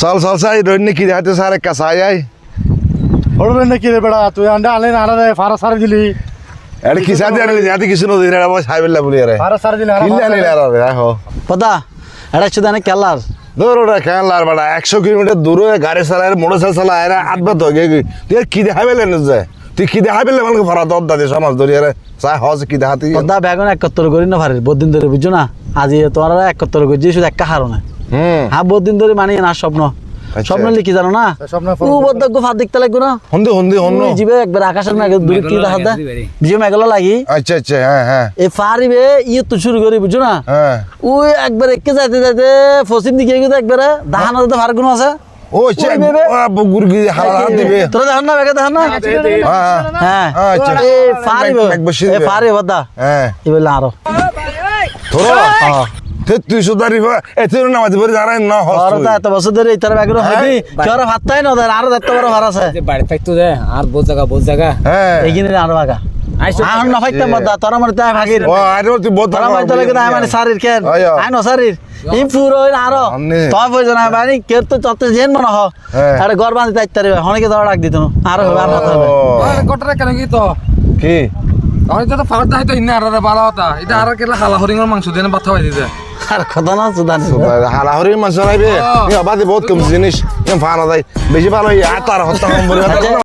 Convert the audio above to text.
চল চল চাই রইনি কি দেখাতে স্যার একটা চাই আই হড়বে নাকি রে বেড়া তুই আন্ডা আনলে না রে ফারা সার দিলি এটা কি সাথে আনলি যাতে কিছু নদী রে আমার সাই বেলা বলি রে ফারা সার দিলি কিল্লা আনলি রে হো পদা এটা শুধু অনেক কেলার দূর ওটা খেয়াল আর বড়া 100 কিলোমিটার দূরে গাড়ি চালায় মোটরসাইকেল চালায় এরা আধবাত হয়ে গেছে তুই কি দেখাবে না যায় তুই কি দেখাবে আমাকে ভাড়া দর দাদি সমাজ ধরি রে চাই হজ কি দেখাতে পদা বেগুন 71 করি না ভারে বহুদিন ধরে বুঝছো না আজি তোরা 71 করছি শুধু একটা হারো না হ্যাঁ বহুদিন ধরে মানি না স্বপ্ন স্বপ্ন লিখি জানো না ও বদ্ধ গুফা দেখতে লাগবো না হন্দি হন্দি হন্ন জিবে একবার আকাশের মেঘে দূরে কি দেখা দে বিজে মেঘলা লাগি আচ্ছা আচ্ছা হ্যাঁ হ্যাঁ এ ফারিবে ইয়ে তো শুরু করি বুঝছো না হ্যাঁ ওই একবার একে যাইতে যাইতে পশ্চিম দিকে গিয়ে একবারে দাহানোর তো ভার গুণ আছে ও চে গুরগি হালা দিবে তোরা দেখেন না বেগে দেখেন না হ্যাঁ হ্যাঁ আচ্ছা এ ফারিবে এ ফারি বদা হ্যাঁ এ বলে আরো তোরা তুই সুদারি এ তুই নামাজ পড়ে জানাই না হস আর তো এত বছর ধরে ইতার ব্যাগরে হইবি কি ওরা ভাতটাই না দেন আরো দেখতে বড় ভার আছে বাড়ি থাকতো দে আর বোঝ জায়গা হ্যাঁ এইখানে আরো ভাগা আইন না ফাইতাম বদা তোরা মনে তাই ভাগির ও আরে তুই বহুত তোরা মনে লাগে না মানে শারীর কেন আইন শারীর ই পুরো আরো তোর প্রয়োজন মানে কে তো তত জেন মনে হ আরে ঘর বাঁধি তাইতে রে হনেকে দাও ডাক দিত আরো হবে আর কথা হবে কটরে কেন কি তো কি আমি তো ফাড়তা হইতো ইন্না আর বালা হতা এটা আর কেলা হালা হরিঙের মাংস দেন ভাত খাওয়াই দিতে আর কথা না সুদান হালাহরি মাছ রাইবে বাদে বহুত কম জিনিস ফানা দেয় বেশি ভালো আর তার হত্যা কম